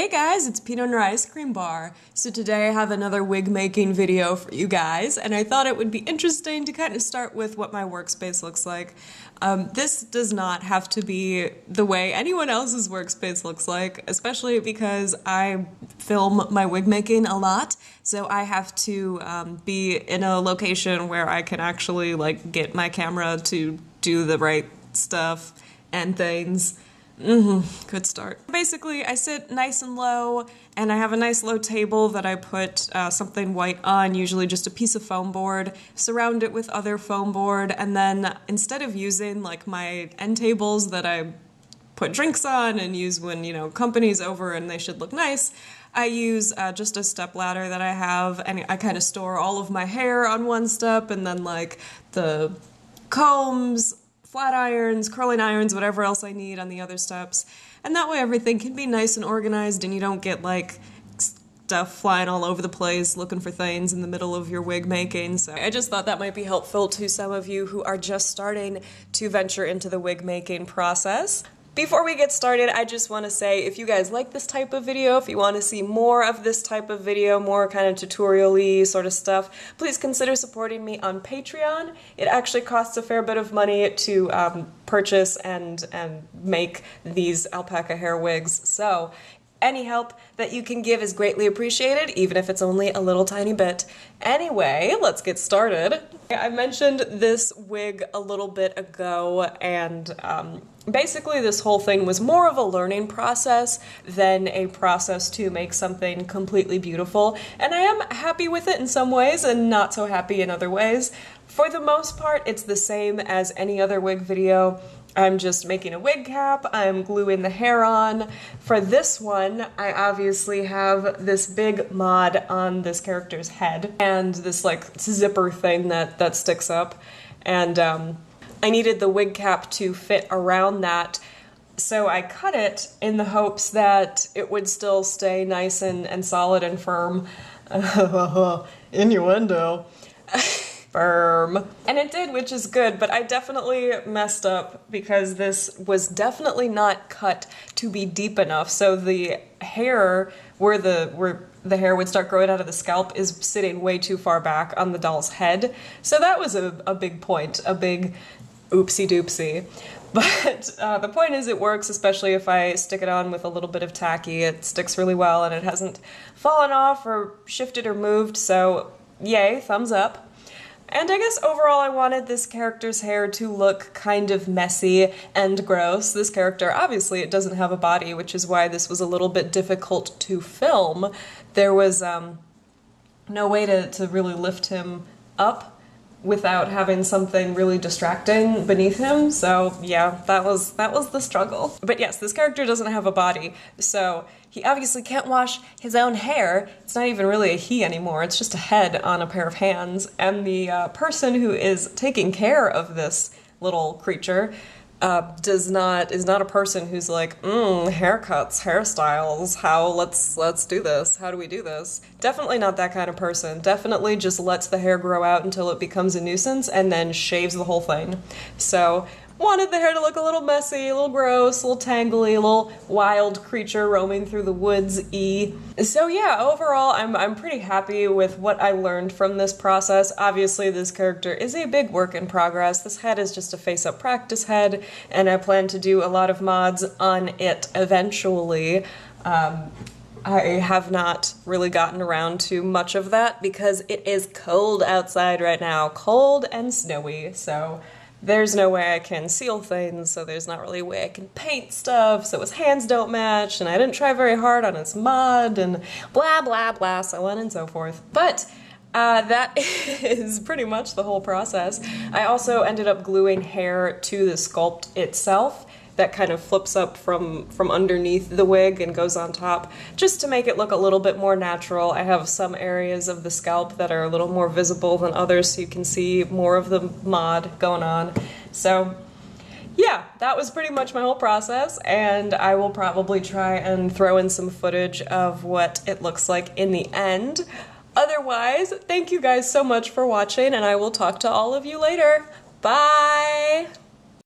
Hey guys, it's Peanut Under Ice Cream Bar. So today I have another wig making video for you guys, and I thought it would be interesting to kind of start with what my workspace looks like. This does not have to be the way anyone else's workspace looks like, especially because I film my wig making a lot, so I have to be in a location where I can actually get my camera to do the right stuff and things. Good start. Basically, I sit nice and low, and I have a nice low table that I put something white on, usually just a piece of foam board, surround it with other foam board, and then instead of using my end tables that I put drinks on and use when, company's over and they should look nice, I use just a step ladder that I have, and I kind of store all of my hair on one step, and then the combs, flat irons, curling irons, whatever else I need on the other steps. And that way everything can be nice and organized and you don't get stuff flying all over the place looking for things in the middle of your wig making. So I just thought that might be helpful to some of you who are just starting to venture into the wig making process. Before we get started, I just want to say if you guys like this type of video, if you want to see more of this type of video, more kind of tutorial-y sort of stuff, please consider supporting me on Patreon. It actually costs a fair bit of money to purchase and make these alpaca hair wigs, so any help that you can give is greatly appreciated, even if it's only a little tiny bit. Anyway, let's get started. I mentioned this wig a little bit ago, and basically this whole thing was more of a learning process than a process to make something completely beautiful, and I am happy with it in some ways and not so happy in other ways. For the most part, it's the same as any other wig video. I'm just making a wig cap, I'm gluing the hair on. For this one, I obviously have this big mod on this character's head and this zipper thing that sticks up. And I needed the wig cap to fit around that, so I cut it in the hopes that it would still stay nice and solid and firm. Innuendo. Firm. And it did, which is good, but I definitely messed up because this was definitely not cut to be deep enough, so the hair, where the hair would start growing out of the scalp, is sitting way too far back on the doll's head. So that was a big point, a big oopsie doopsie. But the point is it works, especially if I stick it on with a little bit of tacky. It sticks really well and it hasn't fallen off or shifted or moved, so yay, thumbs up. And I guess overall I wanted this character's hair to look kind of messy and gross. This character, obviously, it doesn't have a body, which is why this was a little bit difficult to film. There was no way to really lift him up without having something really distracting beneath him, so yeah, that was the struggle. But yes, this character doesn't have a body, so he obviously can't wash his own hair. It's not even really a he anymore, it's just a head on a pair of hands, and the person who is taking care of this little creature is not a person who's haircuts, hairstyles, let's do this, how do we do this? Definitely not that kind of person. Definitely just lets the hair grow out until it becomes a nuisance and then shaves the whole thing. So, wanted the hair to look a little messy, a little gross, a little tangly, a little wild creature roaming through the woods-y. So yeah, overall, I'm pretty happy with what I learned from this process. Obviously, this character is a big work in progress. This head is just a face-up practice head, and I plan to do a lot of mods on it eventually. I have not really gotten around to much of that because it is cold outside right now, cold and snowy, so there's no way I can seal things, so there's not really a way I can paint stuff, so his hands don't match, and I didn't try very hard on his mod, and blah blah blah, so on and so forth. But that is pretty much the whole process. I also ended up gluing hair to the sculpt itself that kind of flips up from underneath the wig and goes on top, just to make it look a little bit more natural. I have some areas of the scalp that are a little more visible than others, so you can see more of the mod going on. So yeah, that was pretty much my whole process, and I will probably try and throw in some footage of what it looks like in the end. Otherwise, thank you guys so much for watching, and I will talk to all of you later. Bye!